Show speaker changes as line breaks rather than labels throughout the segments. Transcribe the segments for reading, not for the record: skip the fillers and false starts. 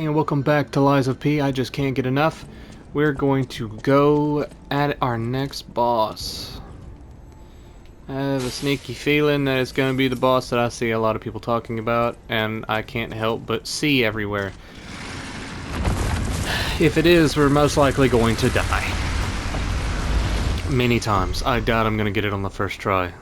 And welcome back to Lies of P. I just can't get enough. We're going to go at our next boss. I have a sneaky feeling that it's going to be the boss that I see a lot of people talking about, and I can't help but see everywhere. If it is, we're most likely going to die. Many times. I doubt I'm going to get it on the first try.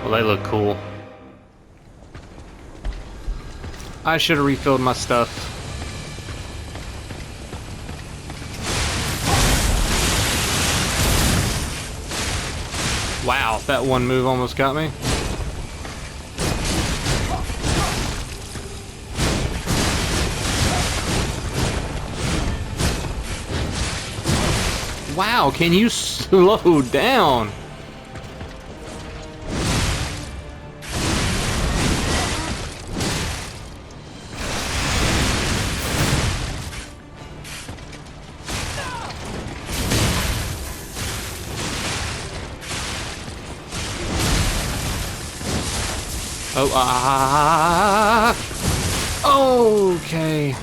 Well, they look cool. I should have refilled my stuff. Wow, that one move almost got me. Wow, can you slow down? Oh, okay.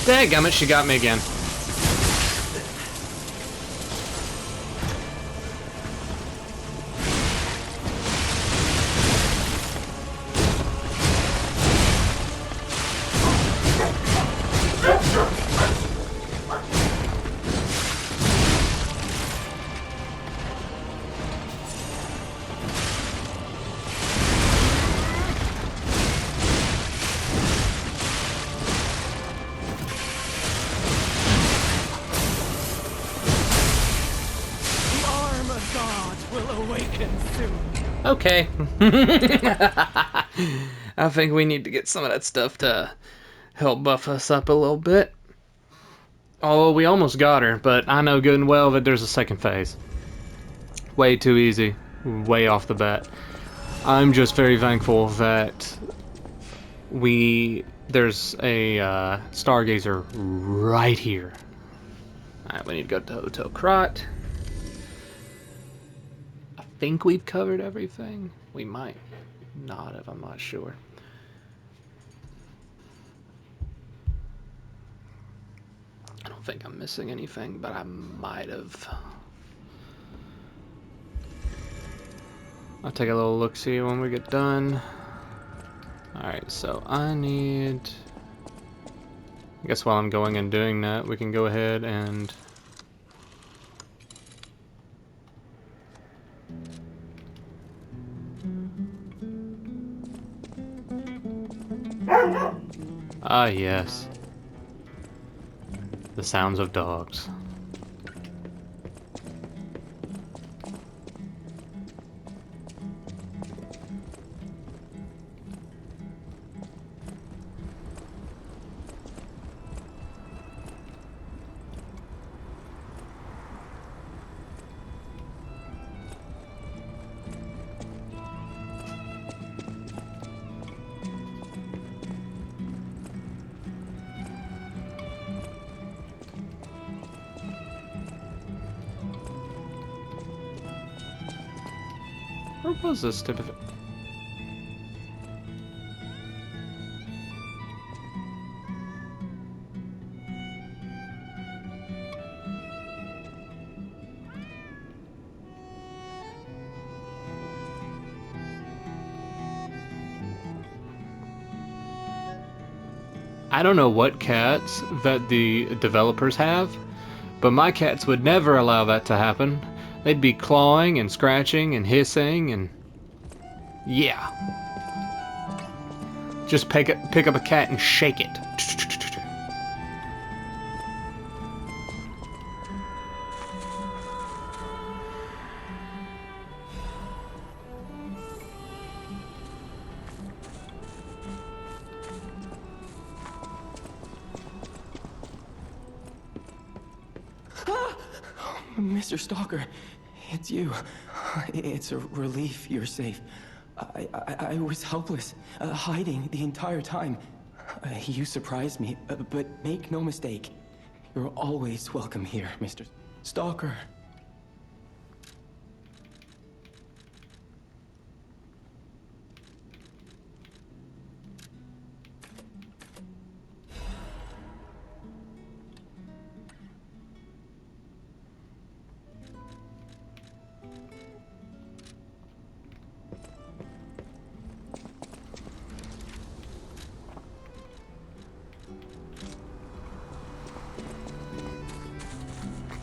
Dadgummit, she got me again. Okay. I think we need to get some of that stuff to help buff us up a little bit. Oh, we almost got her, but I know good and well that there's a second phase. Way too easy. Way off the bat. I'm just very thankful that there's a Stargazer right here. Alright, we need to go to Hotel Krat. I think we've covered everything. We might not have, I'm not sure. I don't think I'm missing anything, but I might have. I'll take a little look-see when we get done. Alright, so I guess while I'm going and doing that, we can go ahead and ah, yes. The sounds of dogs. Where was this type of... I don't know what cats that the developers have, but my cats would never allow that to happen. They'd be clawing and scratching and hissing and... yeah. Just pick up a cat and shake it.
Mr. Stalker, it's you. It's a relief you're safe. I was helpless, hiding the entire time. You surprised me, but make no mistake. You're always welcome here, Mr. Stalker.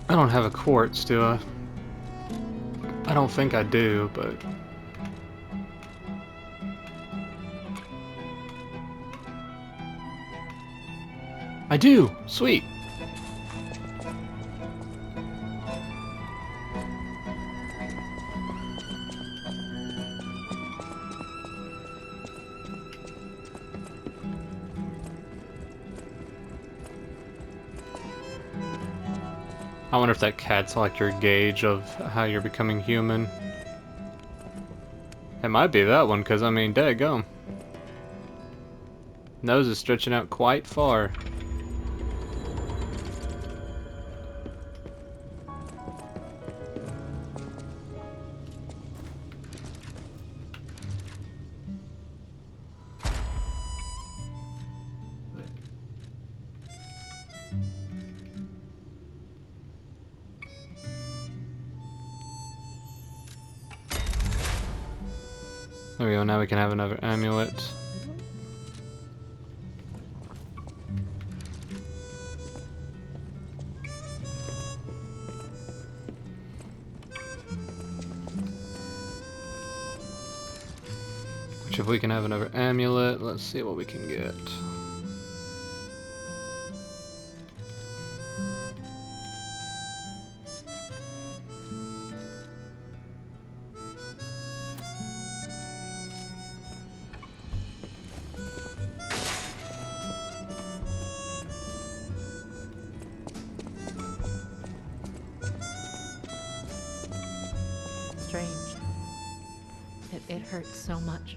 I don't have a quartz, do I? I don't think I do, but... I do! Sweet! I wonder if that cat's like your gauge of how you're becoming human. It might be that one, because I mean, daggum. Nose is stretching out quite far. There we go, now we can have another amulet. Which if we can have another amulet, let's see what we can get.
Strange. It hurts so much.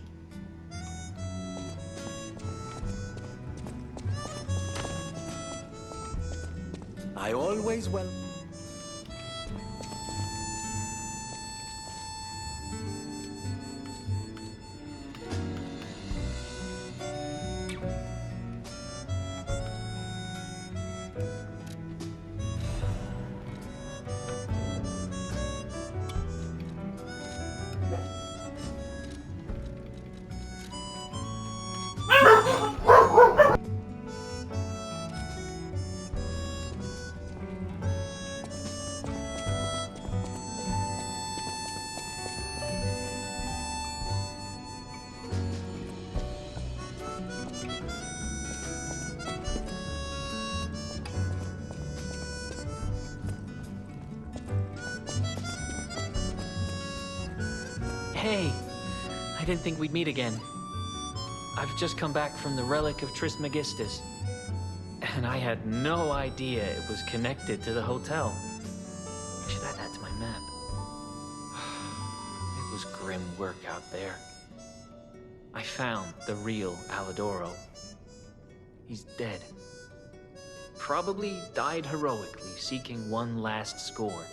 I always will.
Hey, I didn't think we'd meet again. I've just come back from the relic of Trismegistus, and I had no idea it was connected to the hotel. I should add that to my map. It was grim work out there. I found the real Alidoro. He's dead. Probably died heroically, seeking one last score.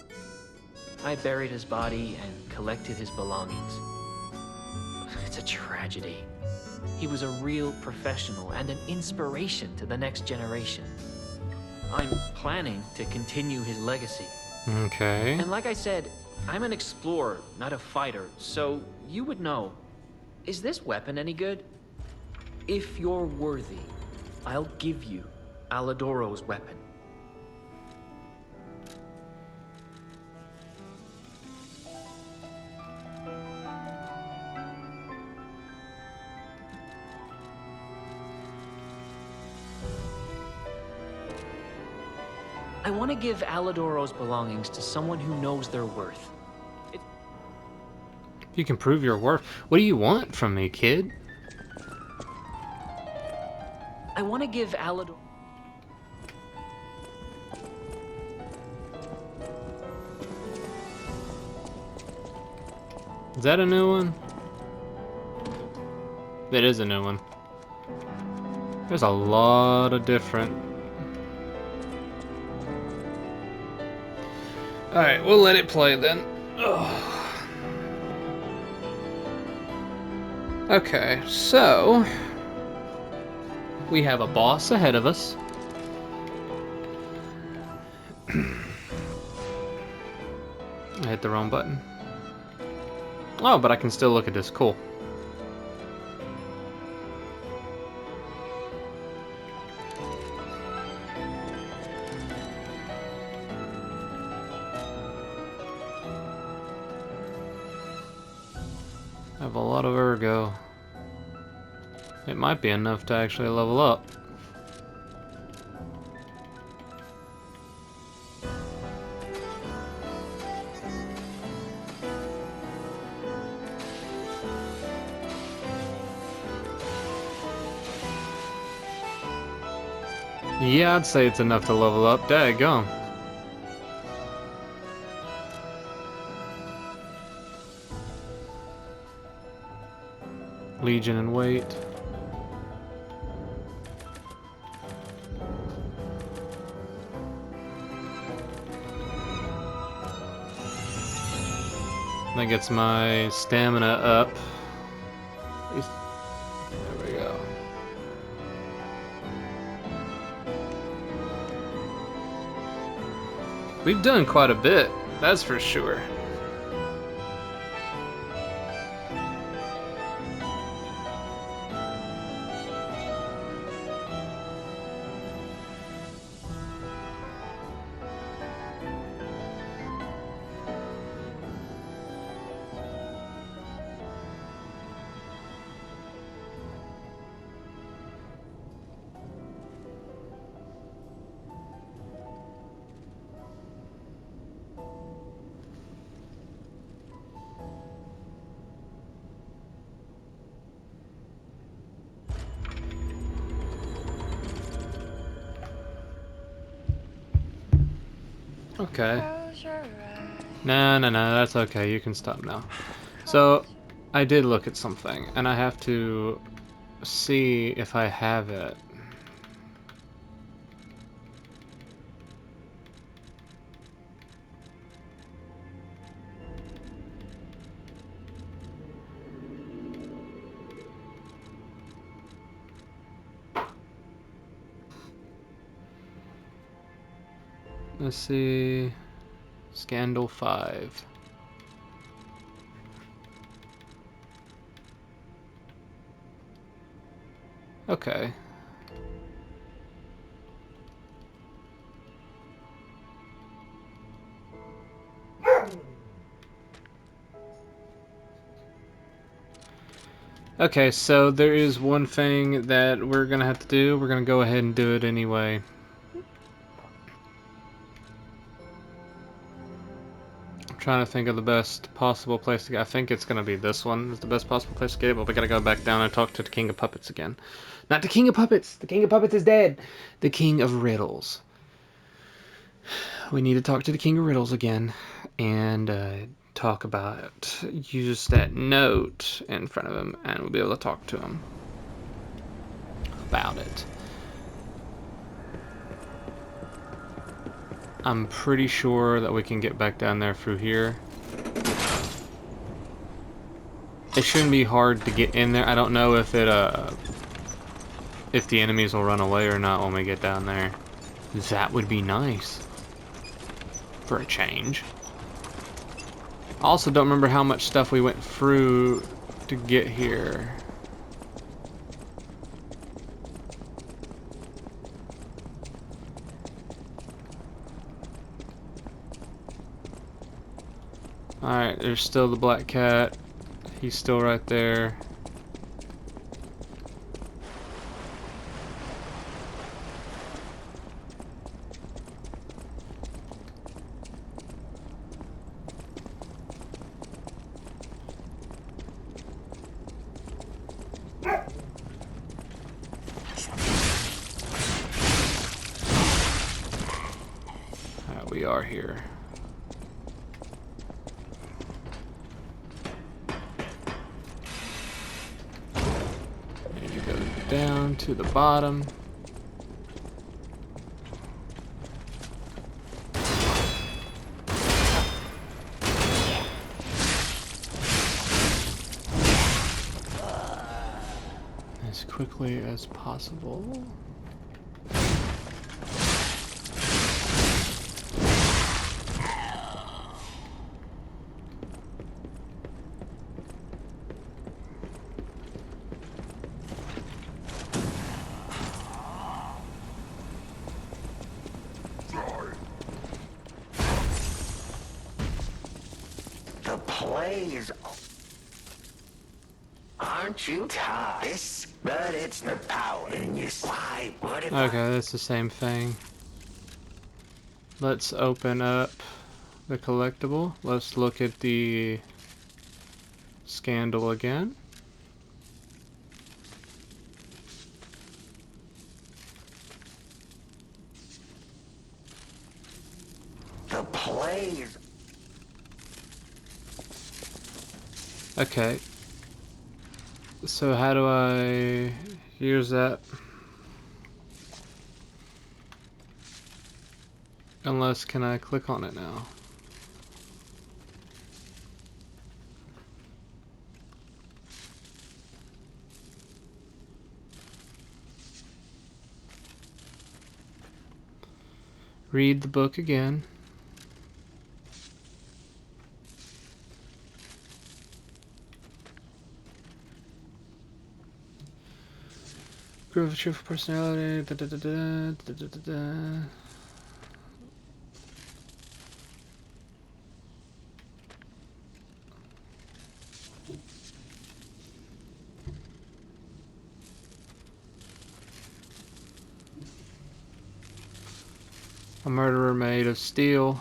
I buried his body and collected his belongings. It's a tragedy. He was a real professional and an inspiration to the next generation. I'm planning to continue his legacy.
Okay.
And like I said, I'm an explorer, not a fighter, so you would know. Is this weapon any good? If you're worthy, I'll give you Alidoro's weapon. I want to give Alidoro's belongings to someone who knows their worth.
If you can prove your worth. What do you want from me, kid?
I want to give Alidor...
Is that a new one? That is a new one. There's a lot of different... Alright, we'll let it play then. Ugh. Okay, so... we have a boss ahead of us. I hit the wrong button. Oh, but I can still look at this. Cool. I have a lot of ergo. It might be enough to actually level up. Yeah, I'd say it's enough to level up. Daggone. Legion and weight. That gets my stamina up. There we go. We've done quite a bit, that's for sure. Okay. No, that's okay. You can stop now. So, I did look at something, and I have to see if I have it. Let's see. Scandal 5. Okay. Okay, so there is one thing that we're gonna have to do. We're gonna go ahead and do it anyway. Trying to think of the best possible place to get. I think it's gonna be this one is the best possible place to get it, but we gotta go back down and talk to the King of Puppets again. Not the King of Puppets! The King of Puppets is dead! The King of Riddles. We need to talk to the King of Riddles again and talk about use that note in front of him, and we'll be able to talk to him about it. I'm pretty sure that we can get back down there through here. It shouldn't be hard to get in there. I don't know if if the enemies will run away or not when we get down there. That would be nice. For a change. I also don't remember how much stuff we went through to get here. Alright, there's still the black cat. He's still right there. We are here. And you go down to the bottom. As quickly as possible.
The plays. Aren't you tired? But it's the power in you. Why? What if
Okay, that's the same thing. Let's open up the collectible. Let's look at the scandal again.
the plays?
Okay. So how do I use that? Unless, can I click on it now? Read the book again. Proof of truthful personality. Da, da, da, da, da, da, da, da. A murderer made of steel.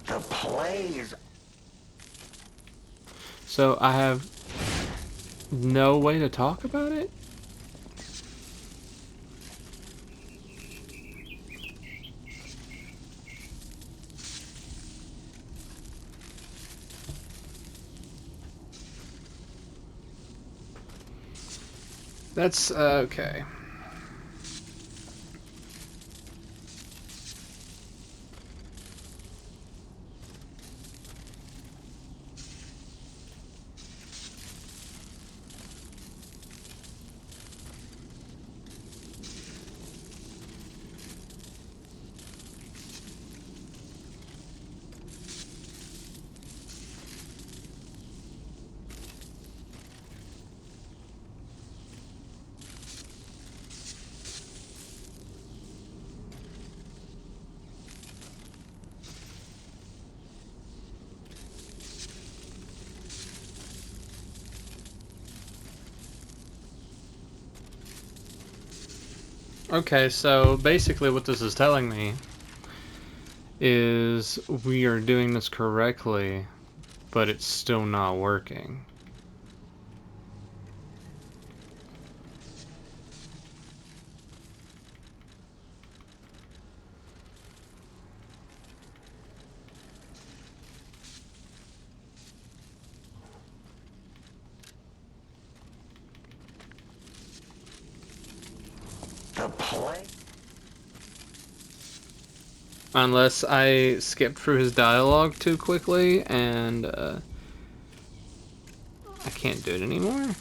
The plays.
So I have no way to talk about it? That's okay. Okay, so basically what this is telling me is we are doing this correctly, but it's still not working.
The play.
Unless I skipped through his dialogue too quickly and I can't do it anymore.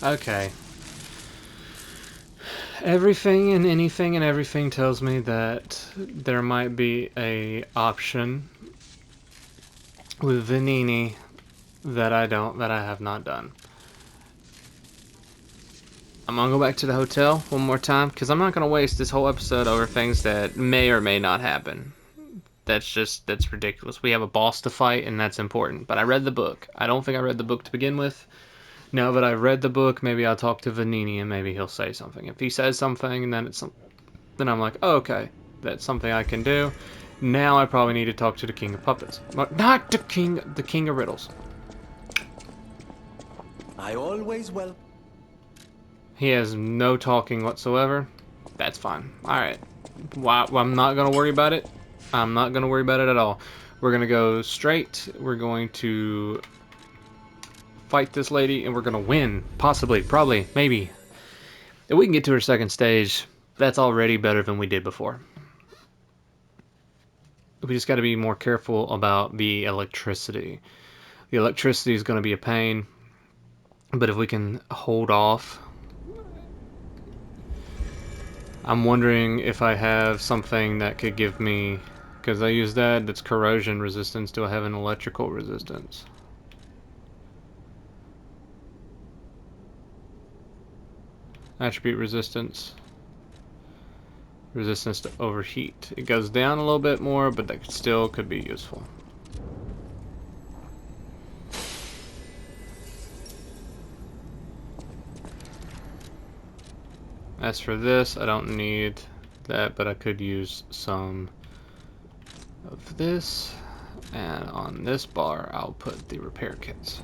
Okay. Everything and anything and everything tells me that there might be a option with Venini that I have not done. I'm gonna go back to the hotel one more time because I'm not gonna waste this whole episode over things that may or may not happen. That's ridiculous. We have a boss to fight and that's important. But I read the book. I don't think I read the book to begin with. Now that I've read the book, maybe I'll talk to Venini and maybe he'll say something. If he says something, and then I'm like, oh, okay, that's something I can do. Now I probably need to talk to the King of Puppets, not the King of Riddles.
I always will.
He has no talking whatsoever. That's fine. All right, well, I'm not gonna worry about it. I'm not gonna worry about it at all. We're gonna go straight. We're going to fight this lady and we're gonna win. Possibly, probably, maybe. If we can get to her second stage, that's already better than we did before. We just got to be more careful about the electricity. The electricity is going to be a pain, but if we can hold off. I'm wondering if I have something that could give me, because I use that's corrosion resistance. Do I have an electrical resistance? Attribute resistance. Resistance to overheat. It goes down a little bit more, but that still could be useful. As for this, I don't need that, but I could use some of this. And on this bar, I'll put the repair kits.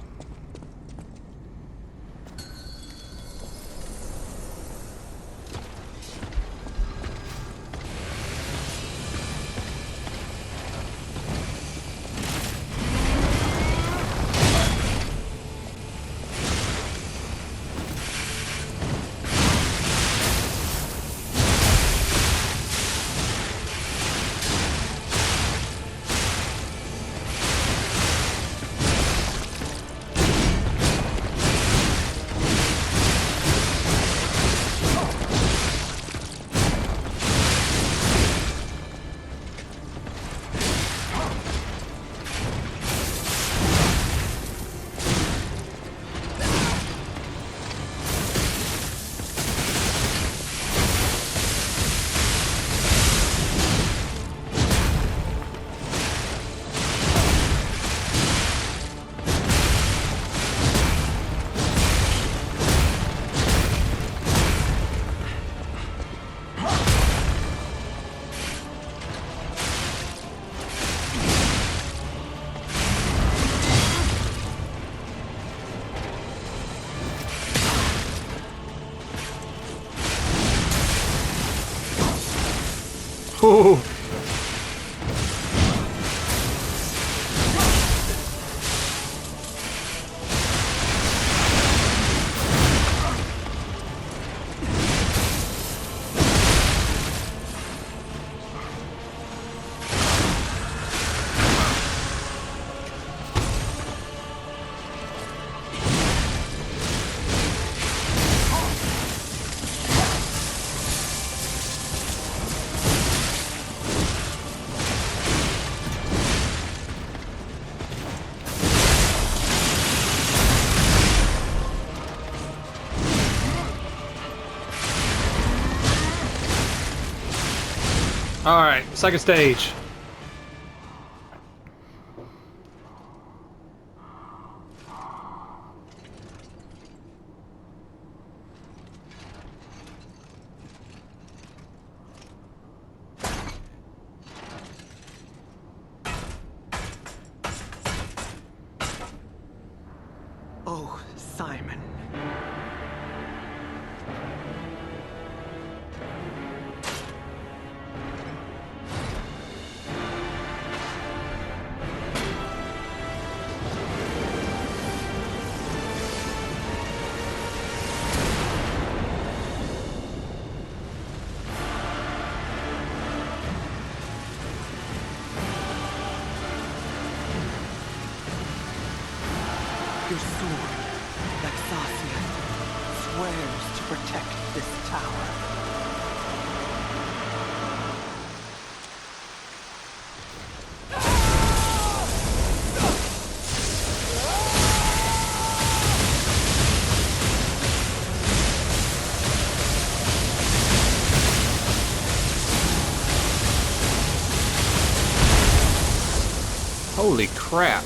Ooh. Alright, second stage.
Oh, Simon. Your sword, Vexasia,
swears to protect this tower.
Holy crap.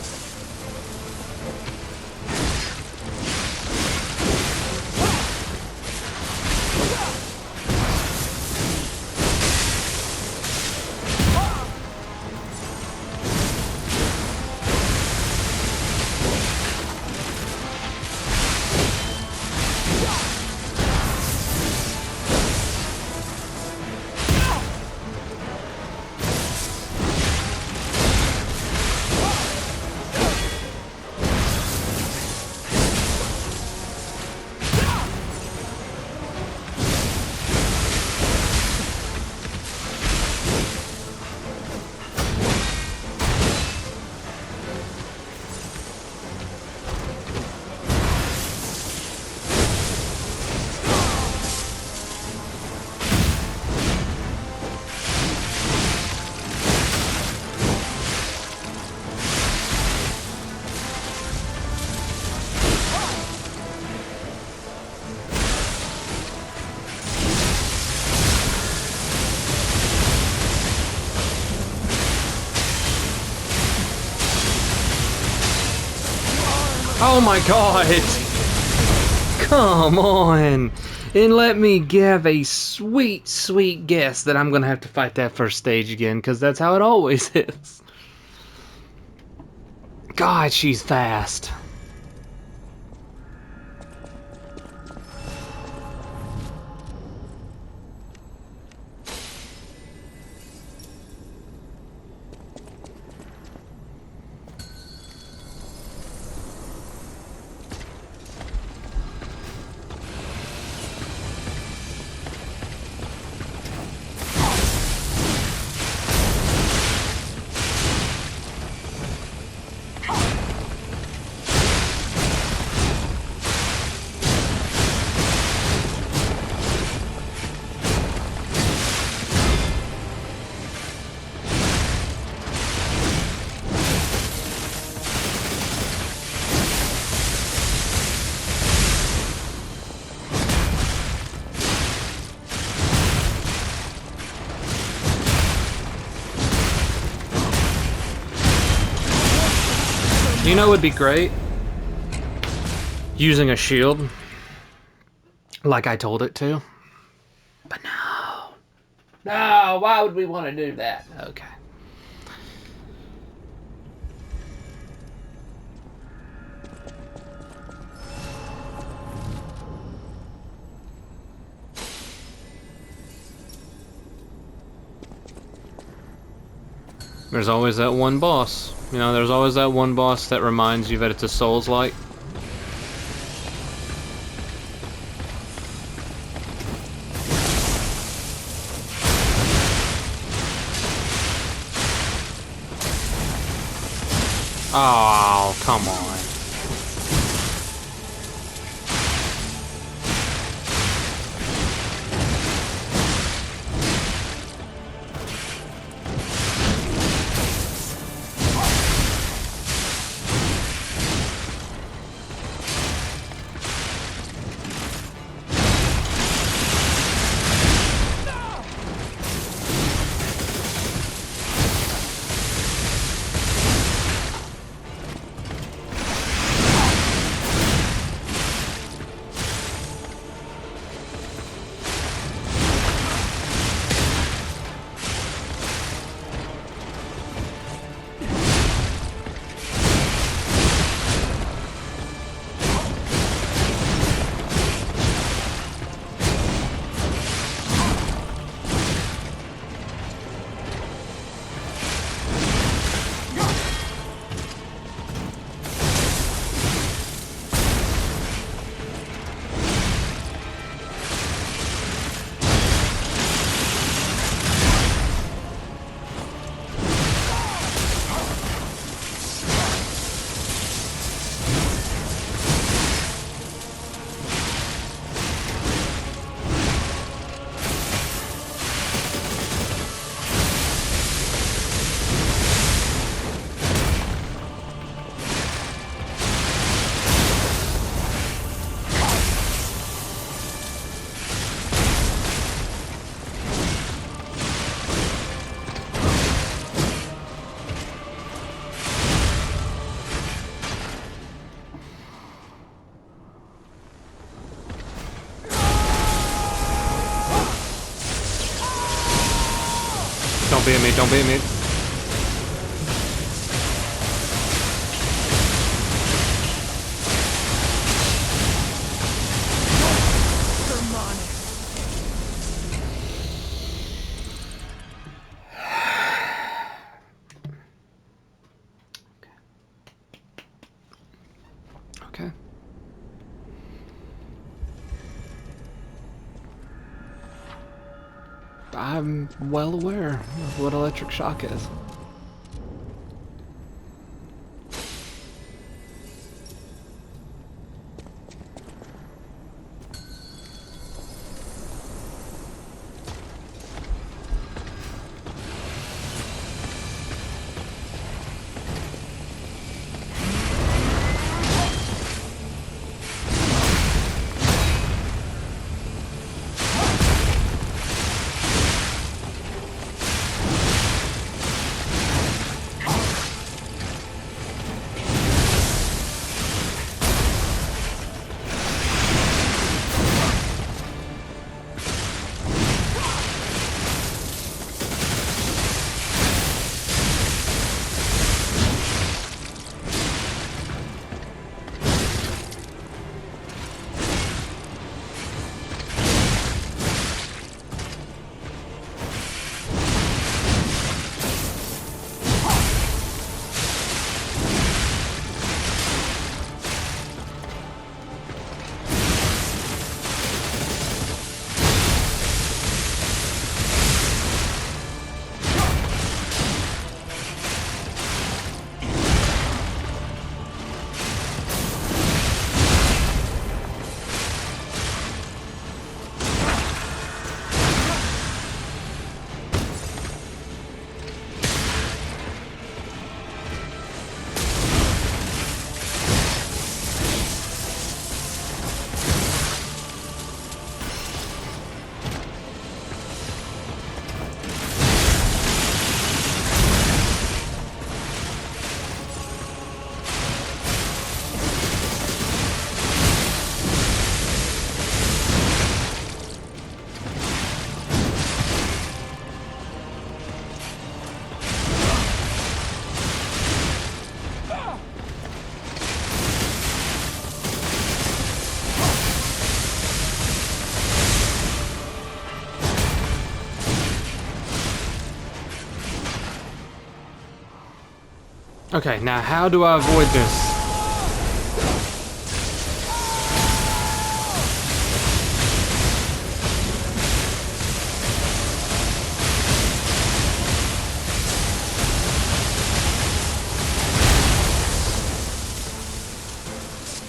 Oh my god! Come on! And let me give a sweet, sweet guess that I'm gonna have to fight that first stage again, because that's how it always is. God, she's fast. You know what would be great? Using a shield. Like I told it to. But no. No, why would we want to do that? Okay. There's always that one boss. You know, there's always that one boss that reminds you that it's a Souls-like. Oh, come on. Don't beat me, don't beat me. Okay. I'm well aware of what electric shock is. Okay, now how do I avoid this?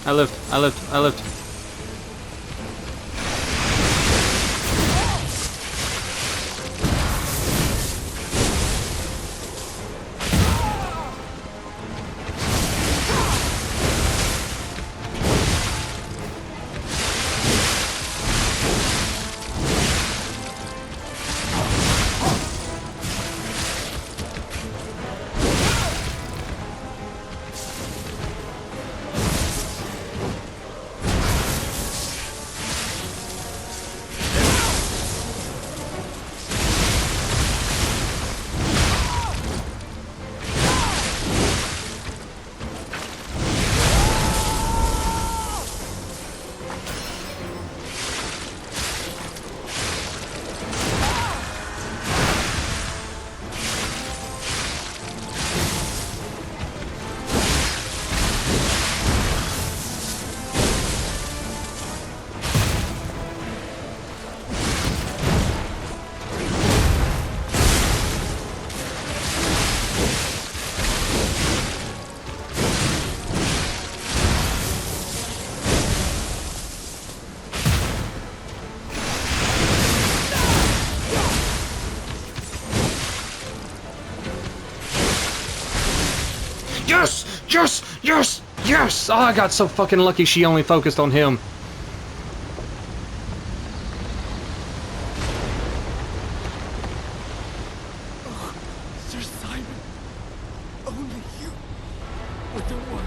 I lived. Yes! Yes! Yes! Yes! Oh, I got so fucking lucky she only focused on him.
Sir Simon, only you with the one.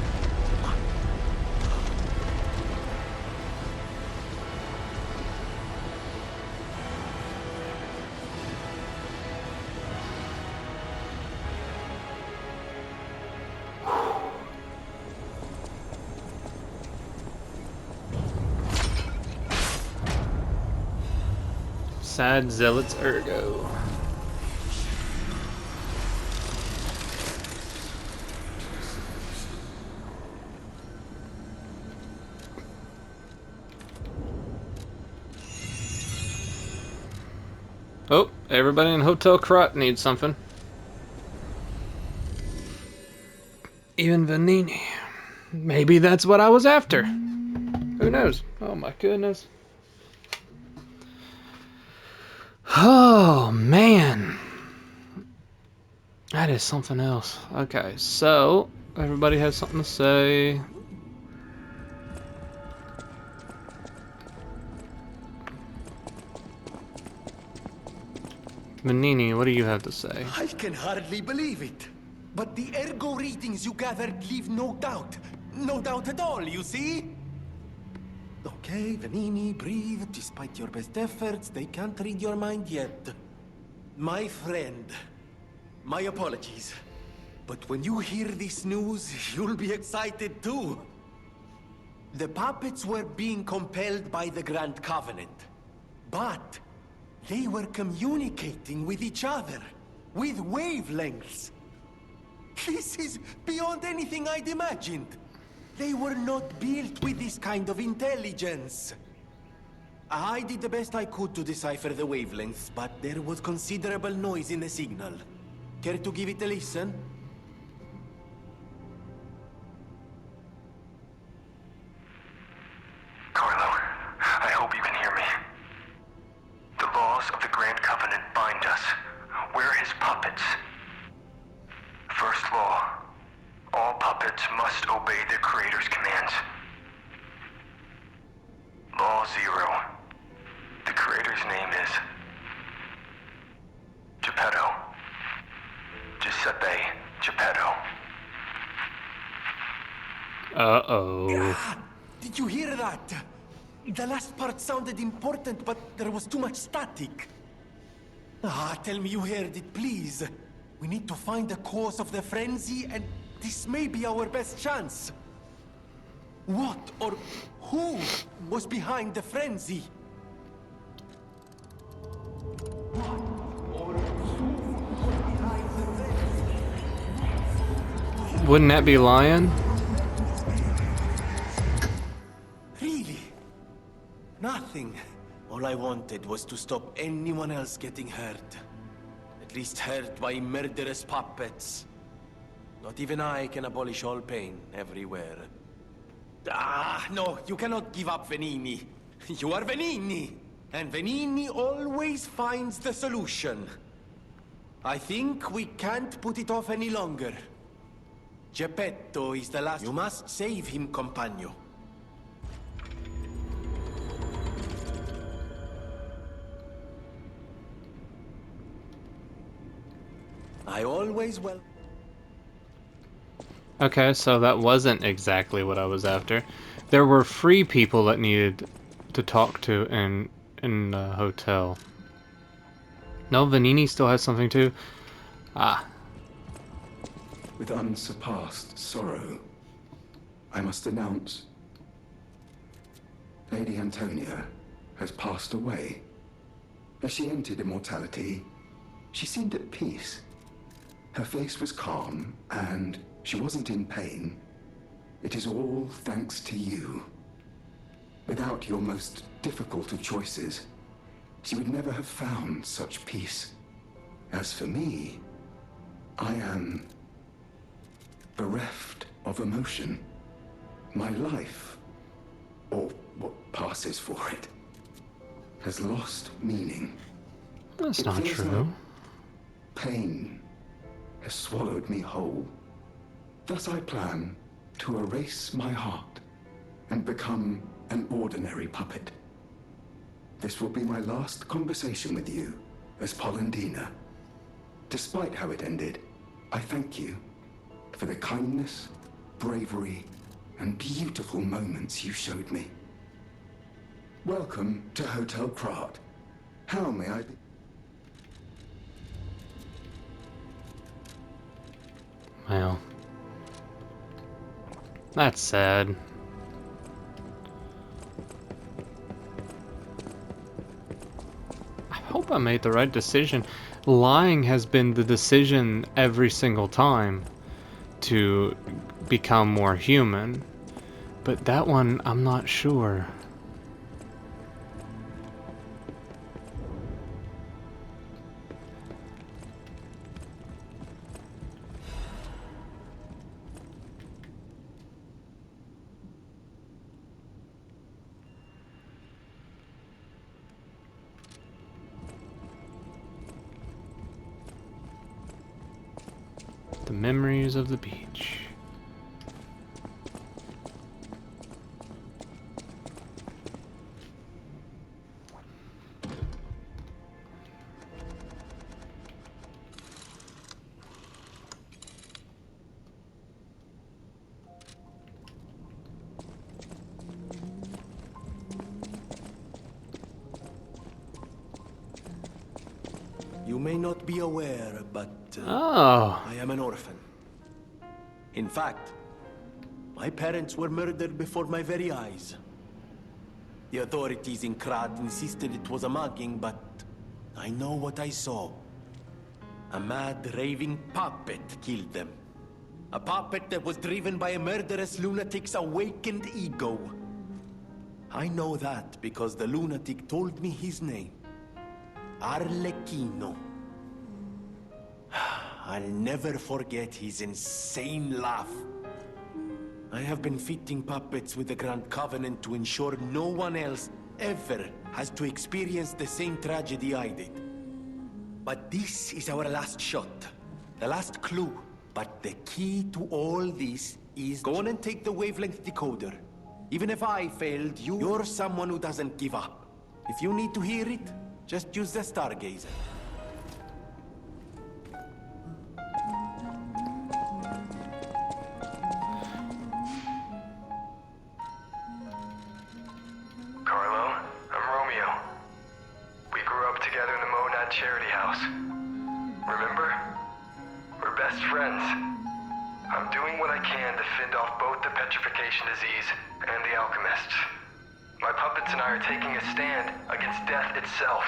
Sad Zealot's Ergo. Oh, everybody in Hotel Krat needs something. Even Vanini. Maybe that's what I was after. Who knows? Oh my goodness. Oh man. That is something else. Okay, so everybody has something to say. Vanini, what do you have to say?
I can hardly believe it. But the ergo readings you gathered leave no doubt. No doubt at all, you see? Okay, Vanini, breathe. Despite your best efforts, they can't read your mind yet. My friend, my apologies. But when you hear this news, you'll be excited too. The puppets were being compelled by the Grand Covenant. But they were communicating with each other, with wavelengths. This is beyond anything I'd imagined. They were not built with this kind of intelligence. I did the best I could to decipher the wavelengths, but there was considerable noise in the signal. Care to give it a listen?
Carlo, I hope you can hear me. The laws of the Grand Covenant bind us. We're his puppets. First law. All puppets must obey their creator's commands. Law 0. The creator's name is Geppetto. Giuseppe Geppetto.
Uh-oh.
Did you hear that? The last part sounded important, but there was too much static. Tell me you heard it, please. We need to find the cause of the frenzy, and this may be our best chance. What or who was behind the frenzy?
Wouldn't that be Lion?
Really? Nothing. All I wanted was to stop anyone else getting hurt. At least hurt by murderous puppets. Not even I can abolish all pain everywhere. No, you cannot give up Venini. You are Venini! And Venini always finds the solution. I think we can't put it off any longer. Geppetto is the last. You must save him, compagno. I always will.
Okay, so that wasn't exactly what I was after. There were free people that needed to talk to in the hotel. No, Vanini still has something too. Ah.
With unsurpassed sorrow, I must announce Lady Antonia has passed away. As she entered immortality, she seemed at peace. Her face was calm, and she wasn't in pain. It is all thanks to you. Without your most difficult of choices, she would never have found such peace. As for me, I am bereft of emotion. My life, or what passes for it, has lost meaning.
That's
It
not
feels
true.
like pain has swallowed me whole. Thus I plan to erase my heart and become an ordinary puppet. This will be my last conversation with you as Polendina. Despite how it ended, I thank you for the kindness, bravery, and beautiful moments you showed me. Welcome to Hotel Krat. How may I be?
Well, that's sad. I made the right decision. Lying has been the decision every single time to become more human. But that one, I'm not sure. The memories of the beach.
You may not be aware, but
Oh.
I am an orphan. In fact, my parents were murdered before my very eyes. The authorities in Krat insisted it was a mugging, but I know what I saw. A mad, raving puppet killed them. A puppet that was driven by a murderous lunatic's awakened ego. I know that because the lunatic told me his name. Arlecchino. I'll never forget his insane laugh. I have been fitting puppets with the Grand Covenant to ensure no one else ever has to experience the same tragedy I did. But this is our last shot. The last clue. But the key to all this is go on and take the wavelength decoder. Even if I failed, you're someone who doesn't give up. If you need to hear it, just use the Stargazer.
Carlo, I'm Romeo. We grew up together in the Monad Charity House. Remember? We're best friends. I'm doing what I can to fend off both the petrification disease and the alchemists. My puppets and I are taking a stand against death itself.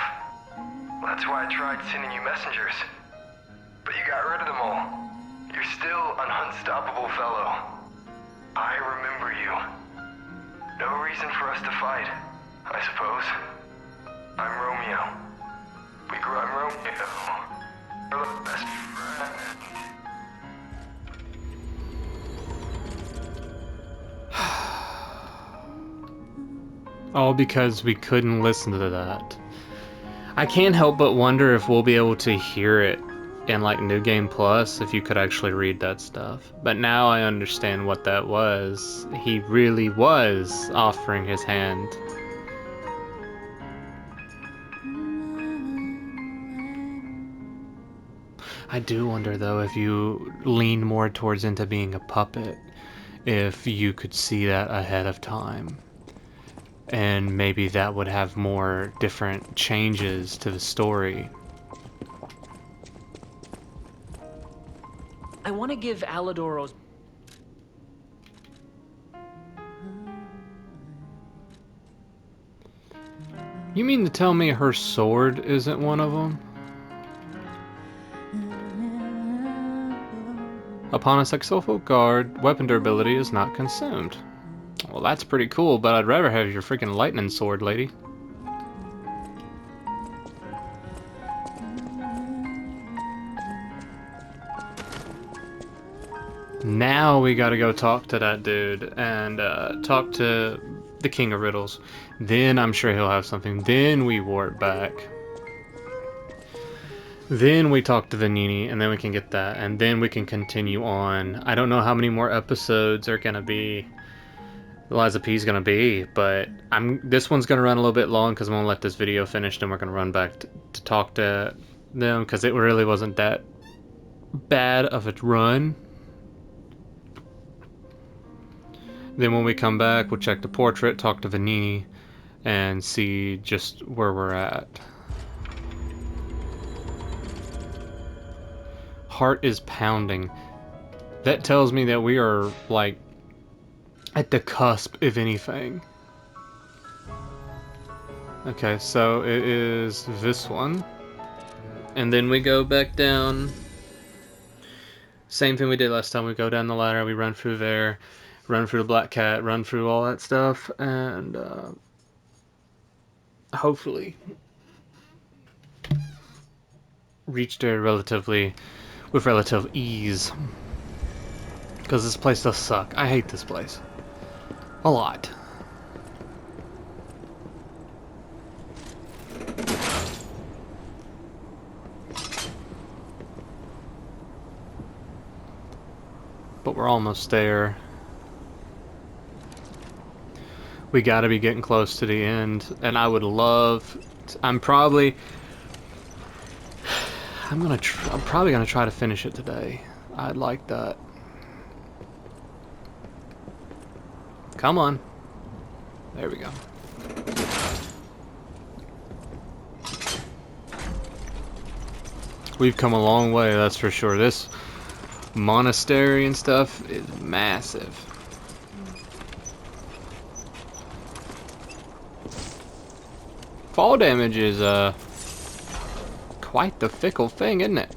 That's why I tried sending you messengers. But you got rid of them all. You're still an unstoppable fellow. I remember you. No reason for us to fight, I suppose. I'm Romeo. We grew up Romeo. We're the best friends.
All because we couldn't listen to that. I can't help but wonder if we'll be able to hear it in like New Game Plus, if you could actually read that stuff. But now I understand what that was. He really was offering his hand. I do wonder though, if you lean more towards into being a puppet, if you could see that ahead of time. And maybe that would have more different changes to the story.
I want to give Alidoro's...
You mean to tell me her sword isn't one of them? Upon a successful guard, weapon durability is not consumed. Well, that's pretty cool, but I'd rather have your freaking lightning sword, lady. Now we gotta go talk to that dude and talk to the King of Riddles. Then I'm sure he'll have something. Then we warp back. Then we talk to the Nini, and then we can get that, and then we can continue on. I don't know how many more episodes are gonna be. Lies of P is gonna be, but this one's gonna run a little bit long because I'm gonna let this video finish, and we're gonna run back to talk to them because it really wasn't that bad of a run. Then when we come back, we'll check the portrait, talk to Vanini, and see just where we're at. Heart is pounding. That tells me that we are like at the cusp of anything. Okay, so it is this one. And then we go back down. Same thing we did last time. We go down the ladder, we run through there, run through the Black Cat, run through all that stuff, and hopefully reach there with relative ease. Because this place does suck. I hate this place. A lot. But we're almost there. We gotta be getting close to the end. And I would love... I'm probably gonna try to finish it today. I'd like that. Come on. There we go. We've come a long way, that's for sure. This monastery and stuff is massive. Fall damage is quite the fickle thing, isn't it?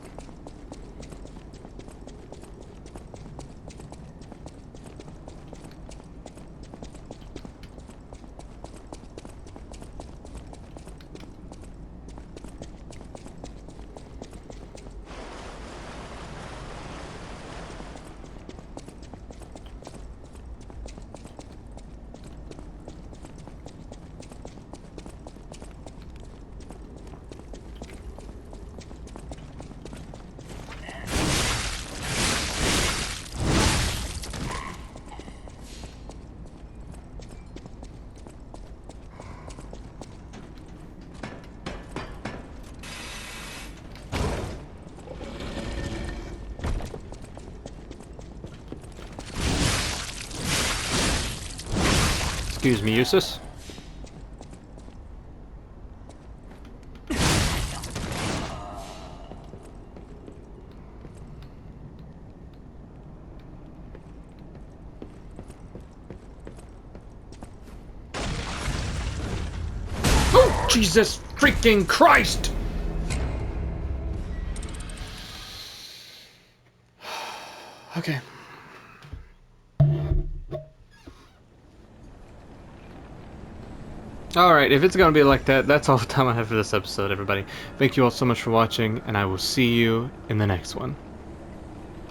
Excuse me, Eustace. Oh, Jesus freaking Christ! Okay. Alright, if it's gonna be like that, that's all the time I have for this episode, everybody. Thank you all so much for watching, and I will see you in the next one.